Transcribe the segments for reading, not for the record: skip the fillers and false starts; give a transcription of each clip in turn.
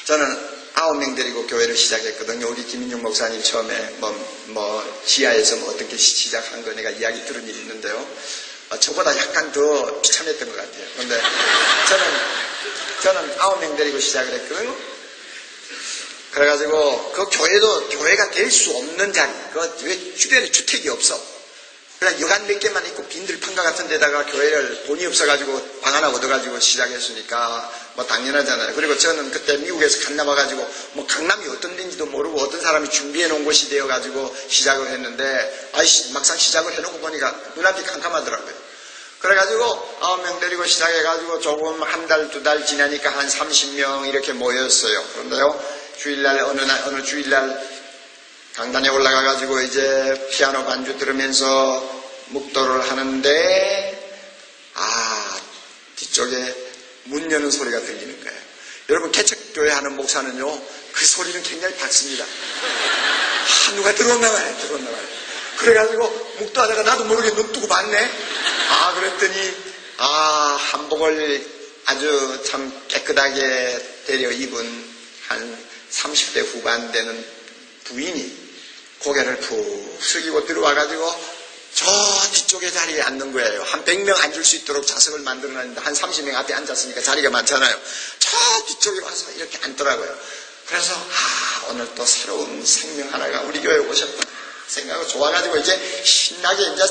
저는 9명 데리고 교회를 시작했거든요. 우리 김인용 목사님 처음에 지하에서 어떻게 시작한 거 내가 이야기 들은 일이 있는데요. 저보다 약간 더 비참했던 것 같아요. 그런데 저는 9명 데리고 시작을 했거든요. 그래가지고 그 교회도 교회가 될 수 없는 자리, 왜 주변에 주택이 없어. 그냥 여관 몇 개만 있고 빈들판가 같은 데다가 교회를 돈이 없어가지고 방 하나 얻어가지고 시작했으니까 당연하잖아요. 그리고 저는 그때 미국에서 갓 나와가지고 강남이 어떤 데인지도 모르고 어떤 사람이 준비해 놓은 곳이 되어가지고 시작을 했는데 막상 시작을 해놓고 보니까 눈앞이 캄캄하더라고요. 그래가지고 9명 데리고 시작해가지고 조금 한 달, 두 달 지나니까 한 30명 이렇게 모였어요. 그런데요, 주일날 어느 주일날 강단에 올라가가지고 이제 피아노 반주 들으면서 묵도를 하는데 뒤쪽에 문 여는 소리가 들리는 거예요. 여러분 개척교회 하는 목사는요 그 소리는 굉장히 밝습니다. 누가 들어왔나 봐요. 그래가지고 묵도하다가 나도 모르게 눈 뜨고 봤네. 그랬더니 한복을 아주 참 깨끗하게 데려 입은 한 30대 후반 되는 부인이 고개를 푹 숙이고 들어와가지고 저 뒤쪽에 자리에 앉는 거예요. 한 100명 앉을 수 있도록 좌석을 만들어놨는데 한 30명 앞에 앉았으니까 자리가 많잖아요. 저 뒤쪽에 와서 이렇게 앉더라고요. 그래서 오늘 또 새로운 생명 하나가 우리 교회에 오셨구나 생각하고 좋아가지고 이제 신나게 이제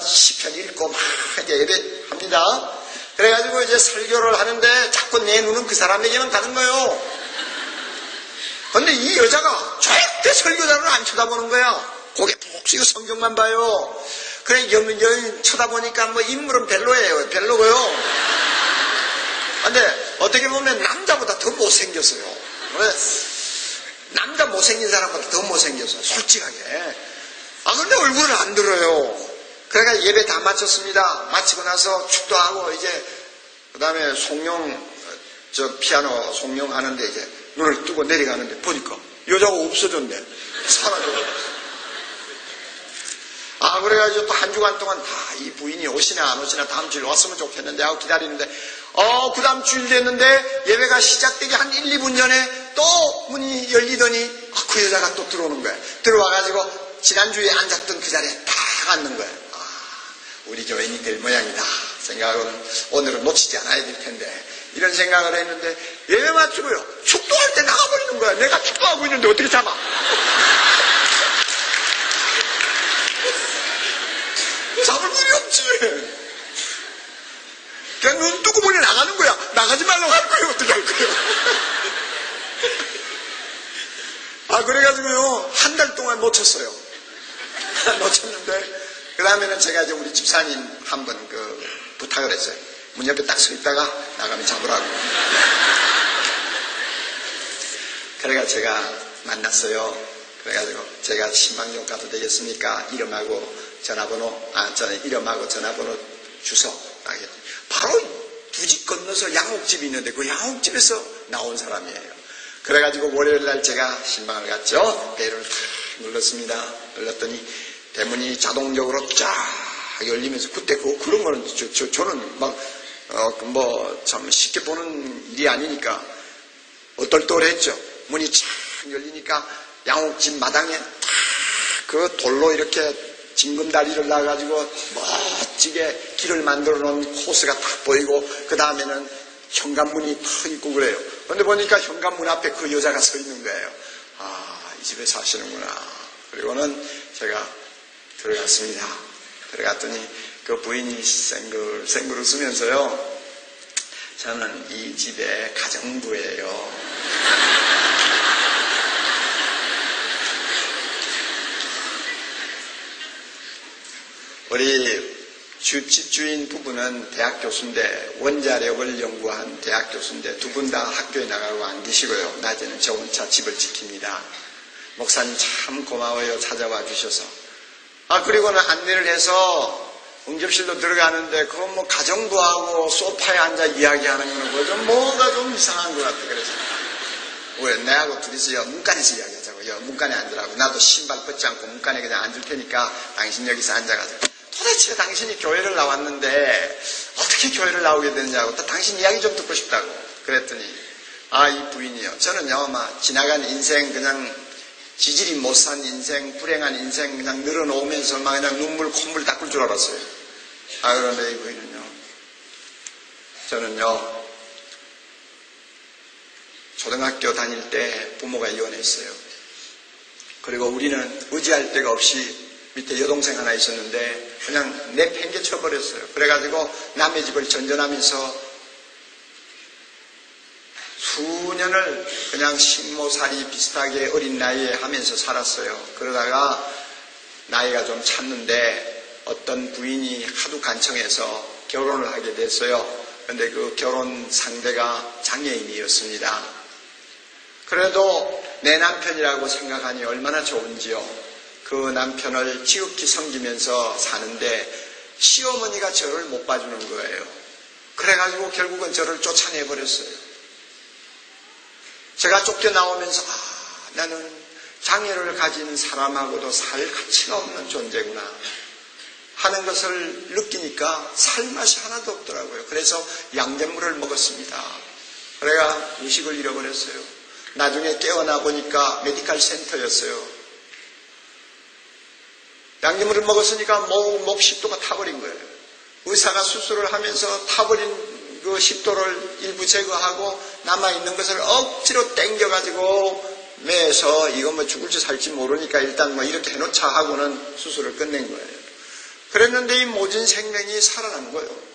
시편 읽고 막 이제 예배합니다. 그래가지고 이제 설교를 하는데 자꾸 내 눈은 그 사람에게만 가는 거예요. 근데 이 여자가 절대 설교자를 안 쳐다보는 거야. 고개 푹 숙이고 성경만 봐요. 그래, 여인 쳐다보니까 인물은 별로고요. 근데 어떻게 보면 남자보다 더 못생겼어요. 남자 못생긴 사람보다 더 못생겼어요. 솔직하게. 근데 얼굴을 안 들어요. 그러니까 예배 다 마쳤습니다. 마치고 나서 축도하고 이제, 그 다음에 피아노 송룡하는데 이제 눈을 뜨고 내려가는데 보니까 여자가 없어졌네. 사라졌어. 그래가지고 또 한 주간 동안 이 부인이 오시나 안 오시나 다음 주에 왔으면 좋겠는데 하고 기다리는데 그 다음 주일 됐는데 예배가 시작되기 한 1, 2분 전에 또 문이 열리더니 그 여자가 또 들어오는 거예요. 들어와가지고 지난주에 앉았던 그 자리에 딱 앉는 거예요. 우리 교인이 될 모양이다 생각하고는 오늘은 놓치지 않아야 될 텐데 이런 생각을 했는데 예배 마치고요 축도할 때 나가버리는 거야. 내가 축도하고 있는데 어떻게 잡아. 잡을 길이 없지. 그냥 눈 뜨고 보니 나가는 거야. 나가지 말라고 할 거예요. 어떻게 할 거예요. 그래가지고요 한 달 동안 놓쳤어요. 놓쳤는데 그 다음에는 제가 이제 우리 집사님 한번 부탁을 했어요. 문 옆에 딱 서 있다가 나가면 잡으라고. 그래가 제가 만났어요. 그래가지고 제가 신방 좀 가도 되겠습니까? 이름하고 전화번호, 이름하고 전화번호 주소. 바로 두 집 건너서 양옥집이 있는데 그 양옥집에서 나온 사람이에요. 그래가지고 월요일날 제가 신방을 갔죠. 벨을 탁 눌렀습니다. 눌렀더니 대문이 자동적으로 쫙 열리면서 그때 그런 거는 저는 참 쉽게 보는 일이 아니니까 어떨떨했죠. 문이 쫙 열리니까 양옥집 마당에 탁 그 돌로 이렇게 징금다리를 놔가지고 멋지게 길을 만들어 놓은 코스가 딱 보이고 그 다음에는 현관문이 탁 있고 그래요. 그런데 보니까 현관문 앞에 그 여자가 서 있는 거예요. 이 집에 사시는구나. 그리고는 제가 들어갔습니다. 들어갔더니 그 부인이 생글 웃으면서요. 저는 이 집의 가정부예요. 우리 집주인 부부는 대학 교수인데 원자력을 연구한 대학 교수인데 두 분 다 학교에 나가고 안 계시고요. 낮에는 저 혼자 집을 지킵니다. 목사님 참 고마워요. 찾아와 주셔서. 그리고는 안내를 해서 응접실로 들어가는데 그건 가정부하고 소파에 앉아 이야기하는 거는 뭐가 좀 이상한 것 같아. 그래서 왜 내하고 둘이서 문간에서 이야기하자고. 문간에 앉으라고. 나도 신발 벗지 않고 문간에 그냥 앉을 테니까 당신 여기서 앉아가지고. 도대체 당신이 교회를 나왔는데 어떻게 교회를 나오게 되느냐고. 또 당신 이야기 좀 듣고 싶다고. 그랬더니 이 부인이요. 저는요, 막 지나간 인생 그냥 지질이 못 산 인생, 불행한 인생 그냥 늘어놓으면서 막 그냥 눈물, 콧물 닦을 줄 알았어요. 그런데 이 부인은요, 저는요, 초등학교 다닐 때 부모가 이혼했어요. 그리고 우리는 의지할 데가 없이 밑에 여동생 하나 있었는데 그냥 내팽개쳐버렸어요. 그래가지고 남의 집을 전전하면서 수년을 그냥 식모살이 비슷하게 어린 나이에 하면서 살았어요. 그러다가 나이가 좀 찼는데 어떤 부인이 하도 간청해서 결혼을 하게 됐어요. 그런데 그 결혼 상대가 장애인이었습니다. 그래도 내 남편이라고 생각하니 얼마나 좋은지요. 그 남편을 지극히 섬기면서 사는데 시어머니가 저를 못 봐주는 거예요. 그래가지고 결국은 저를 쫓아내버렸어요. 제가 쫓겨나오면서 나는 장애를 가진 사람하고도 살 가치가 없는 존재구나 하는 것을 느끼니까 살 맛이 하나도 없더라고요. 그래서 양잿물을 먹었습니다. 그래가 의식을 잃어버렸어요. 나중에 깨어나 보니까 메디컬 센터였어요. 양잿물을 먹었으니까 목 식도가 타버린 거예요. 의사가 수술을 하면서 타버린 그 식도를 일부 제거하고 남아있는 것을 억지로 땡겨가지고 매서 이거 뭐 죽을지 살지 모르니까 일단 뭐 이렇게 해놓자 하고는 수술을 끝낸 거예요. 그랬는데 이 모진 생명이 살아난 거예요.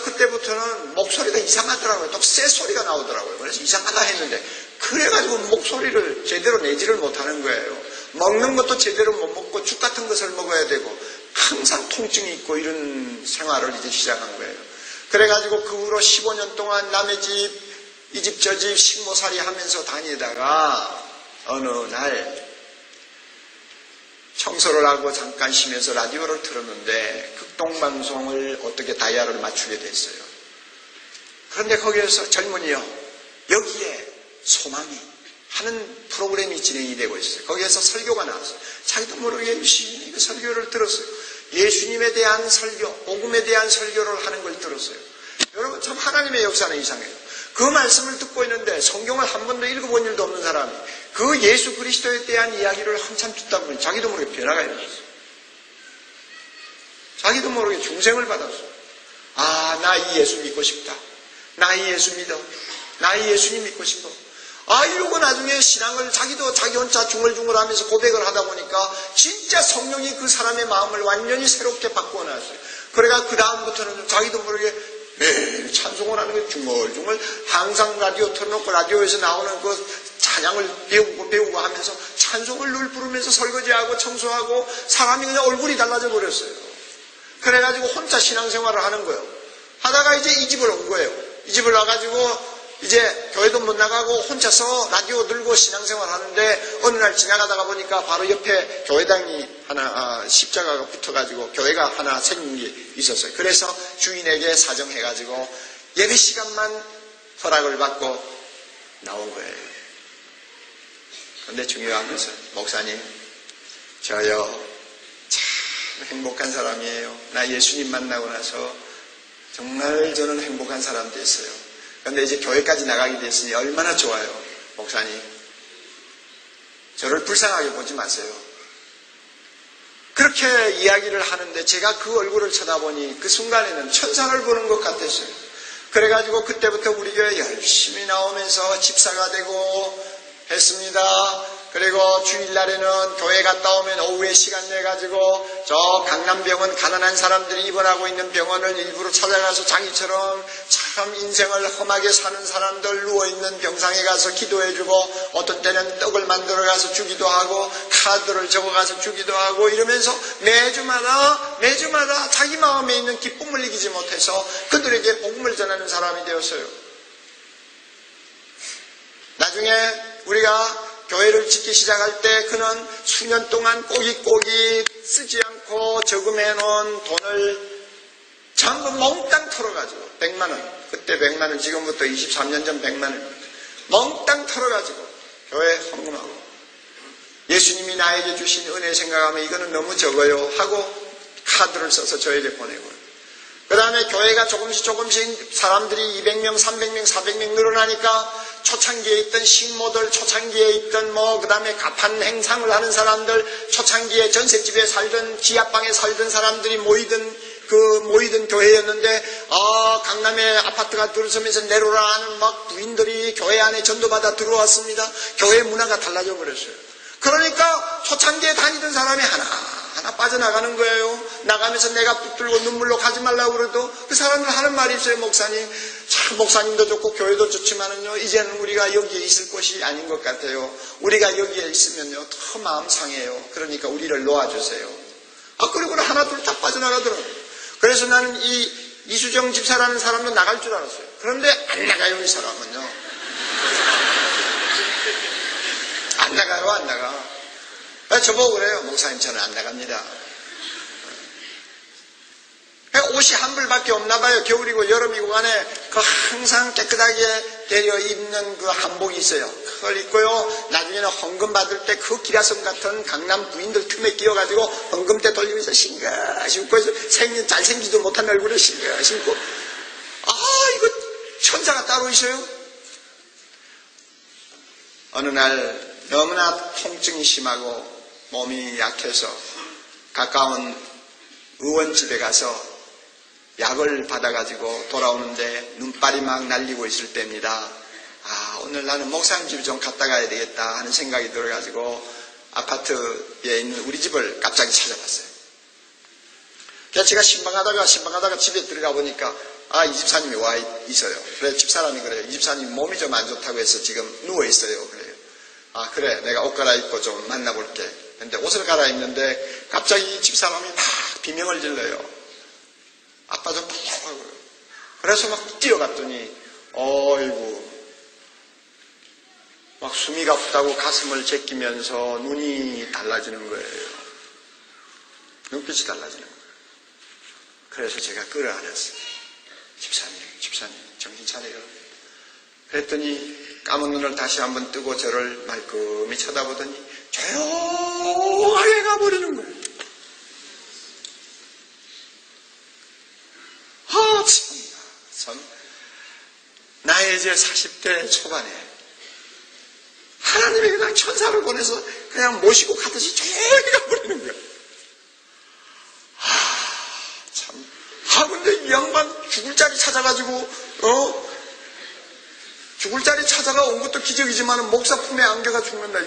그때부터는 목소리가 이상하더라고요. 또 쇠소리가 나오더라고요. 그래서 이상하다 했는데 그래가지고 목소리를 제대로 내지를 못하는 거예요. 먹는 것도 제대로 못 먹고 죽 같은 것을 먹어야 되고 항상 통증이 있고 이런 생활을 이제 시작한 거예요. 그래가지고 그 후로 15년 동안 남의 집, 이 집 저 집 식모살이 하면서 다니다가 어느 날 청소를 하고 잠깐 쉬면서 라디오를 틀었는데 극동방송을 어떻게 다이아를 맞추게 됐어요. 그런데 거기에서 젊은이요, 여기에 소망이 하는 프로그램이 진행이 되고 있어요. 거기에서 설교가 나왔어요. 자기도 모르게 열심히 그 설교를 들었어요. 예수님에 대한 설교, 복음에 대한 설교를 하는 걸 들었어요. 여러분 참 하나님의 역사는 이상해요. 그 말씀을 듣고 있는데 성경을 한 번도 읽어본 일도 없는 사람이 그 예수 그리스도에 대한 이야기를 한참 듣다 보니 자기도 모르게 변화가 일어났어요. 자기도 모르게 중생을 받았어요. 나 이 예수 믿고 싶다. 나 이 예수 믿어. 나 이 예수님 믿고 싶어. 이러고 나중에 신앙을 자기도 자기 혼자 중얼중얼하면서 고백을 하다 보니까 진짜 성령이 그 사람의 마음을 완전히 새롭게 바꾸어 놨어요. 그래가 그 다음부터는 자기도 모르게 매일 찬송을 하는 게 중얼중얼 항상 라디오 틀어놓고 라디오에서 나오는 그 찬양을 배우고 하면서 찬송을 늘 부르면서 설거지하고 청소하고 사람이 그냥 얼굴이 달라져 버렸어요. 그래가지고 혼자 신앙생활을 하는 거예요. 하다가 이제 이 집을 온 거예요. 이 집을 와가지고 이제 교회도 못 나가고 혼자서 라디오 들고 신앙생활 하는데 어느 날 지나가다가 보니까 바로 옆에 교회당이 하나 십자가가 붙어가지고 교회가 하나 생긴 게 있었어요. 그래서 주인에게 사정해가지고 예배 시간만 허락을 받고 나온 거예요. 그런데 중요한 것은 목사님 저요 참 행복한 사람이에요. 나 예수님 만나고 나서 정말 저는 행복한 사람 됐어요. 그런데 이제 교회까지 나가게 됐으니 얼마나 좋아요. 목사님 저를 불쌍하게 보지 마세요. 그렇게 이야기를 하는데 제가 그 얼굴을 쳐다보니 그 순간에는 천상을 보는 것 같았어요. 그래가지고 그때부터 우리 교회 열심히 나오면서 집사가 되고 했습니다. 그리고 주일날에는 교회 갔다 오면 오후에 시간 내가지고 저 강남병원 가난한 사람들이 입원하고 있는 병원을 일부러 찾아가서 자기처럼 참 인생을 험하게 사는 사람들 누워있는 병상에 가서 기도해주고 어떤 때는 떡을 만들어 가서 주기도 하고 카드를 적어가서 주기도 하고 이러면서 매주마다 자기 마음에 있는 기쁨을 이기지 못해서 그들에게 복음을 전하는 사람이 되었어요. 나중에 우리가 교회를 짓기 시작할 때 그는 수년 동안 꼬깃꼬깃 쓰지 않고 저금해놓은 돈을 전부 몽땅 털어가지고 100만 원, 그때 100만 원, 지금부터 23년 전 100만 원 몽땅 털어가지고 교회에 헌금하고 예수님이 나에게 주신 은혜 생각하면 이거는 너무 적어요 하고 카드를 써서 저에게 보내고 그 다음에 교회가 조금씩 사람들이 200명, 300명, 400명 늘어나니까 초창기에 있던 식모들, 초창기에 있던 그 다음에 가판 행상을 하는 사람들, 초창기에 전셋집에 살던, 지하방에 살던 사람들이 모이던 교회였는데, 강남에 아파트가 들어서면서 내려라 하는 막 부인들이 교회 안에 전도받아 들어왔습니다. 교회 문화가 달라져 버렸어요. 그러니까 초창기에 다니던 사람이 하나 빠져나가는 거예요. 나가면서 내가 붙들고 눈물로 가지 말라고 그래도 그 사람들 하는 말이 있어요. 목사님, 참 목사님도 좋고 교회도 좋지만은요, 이제는 우리가 여기에 있을 곳이 아닌 것 같아요. 우리가 여기에 있으면요 더 마음 상해요. 그러니까 우리를 놓아주세요. 그리고 하나 둘 다 빠져나가더라고요. 그래서 나는 이 이수정 집사라는 사람도 나갈 줄 알았어요. 그런데 안 나가요. 이 사람은요 안 나가. 저보고 그래요. 목사님, 저는 안 나갑니다. 옷이 한 벌밖에 없나 봐요. 겨울이고 여름이고 간에 항상 깨끗하게 데려 입는 그 한복이 있어요. 그걸 입고요. 나중에는 헌금 받을 때 그 기라성 같은 강남 부인들 틈에 끼어가지고 헌금대 돌리면서 싱긋 웃고 있어요. 잘생기지도 못한 얼굴에 싱긋 웃고. 이거 천사가 따로 있어요. 어느 날 너무나 통증이 심하고 몸이 약해서 가까운 의원집에 가서 약을 받아가지고 돌아오는데 눈발이 막 날리고 있을 때입니다. 오늘 나는 목사님 집에 좀 갔다 가야 되겠다 하는 생각이 들어가지고 아파트에 있는 우리 집을 갑자기 찾아봤어요. 그래서 제가 신방하다가 집에 들어가 보니까 이 집사님이 와 있어요. 그래서 집사람이 그래요. 이 집사님 몸이 좀 안 좋다고 해서 지금 누워 있어요. 그래요. 그래, 내가 옷 갈아입고 좀 만나볼게. 근데 옷을 갈아입는데 갑자기 집사람이 막 비명을 질러요. 아빠 좀 달라고. 그래서 막 뛰어갔더니 어이구 막 숨이 가쁘다고 가슴을 제끼면서 눈이 달라지는 거예요. 눈빛이 달라지는 거예요. 그래서 제가 끌어안았어요. 집사님 정신 차려요. 그랬더니 감은 눈을 다시 한번 뜨고 저를 말끔히 쳐다보더니 조용하게 가버리는 거예요. 참 나의 이제 40대 초반에 하나님이 그냥 천사를 보내서 그냥 모시고 가듯이 조용히 가버리는 거예요. 근데 이 양반 죽을 자리 찾아가지고 죽을 자리 찾아가 온 것도 기적이지만 목사 품에 안겨가 죽는다.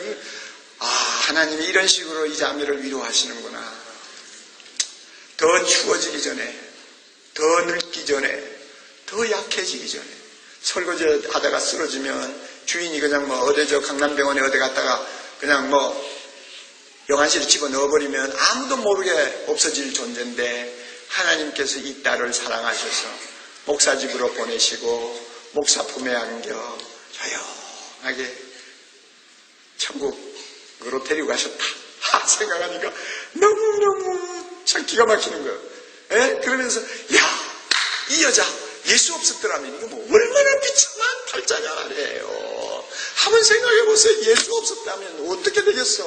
하나님이 이런 식으로 이 자매를 위로하시는구나. 더 추워지기 전에, 더 늙기 전에, 더 약해지기 전에, 설거지 하다가 쓰러지면 주인이 그냥 어디 강남병원에 어디 갔다가 그냥 영안실에 집어 넣어버리면 아무도 모르게 없어질 존재인데 하나님께서 이 딸을 사랑하셔서 목사 집으로 보내시고 목사 품에 안겨 조용하게 천국으로 데리고 가셨다 생각하니까 너무너무 참 기가 막히는 거예요. 그러면서 이 여자 예수 없었더라면 이거 얼마나 비참한 탈자냐 말이에요. 한번 생각해보세요. 예수 없었다면 어떻게 되겠어.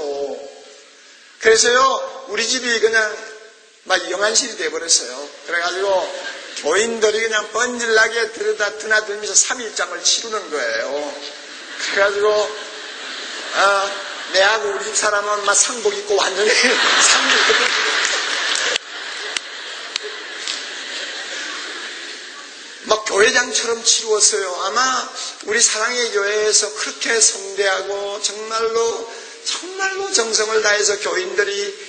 그래서요 우리 집이 그냥 막 영안실이 돼버렸어요. 그래가지고 교인들이 그냥 번질나게 드나들면서 3일장을 치르는 거예요. 그래가지고 내하고 우리 집 사람은 막 상복 입고 완전히 상복 막 교회장처럼 치루었어요. 아마 우리 사랑의 교회에서 그렇게 성대하고 정말로 정성을 다해서 교인들이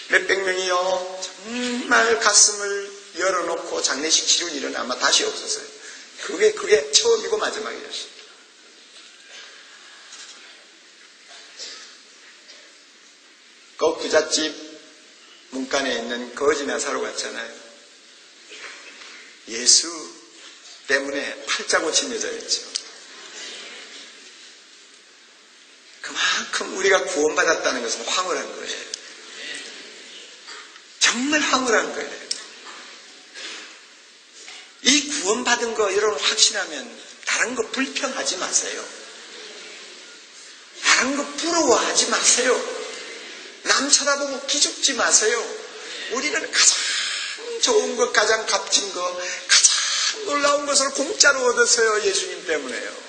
몇백 명이요 정말 가슴을 열어놓고 장례식 치른 일은 아마 다시 없었어요. 그게 처음이고 마지막이었어요. 그 부잣집 문간에 있는 거지 나사로 같잖아요. 예수 때문에 팔자 고친 여자였죠. 그만큼 우리가 구원받았다는 것은 황홀한 거예요. 정말 황홀한 거예요. 이 구원받은 거 여러분 확신하면 다른 거 불평하지 마세요. 다른 거 부러워하지 마세요. 남 쳐다보고 기죽지 마세요. 우리는 가장 좋은 것, 가장 값진 것, 가장 놀라운 것을 공짜로 얻었어요. 예수님 때문에요.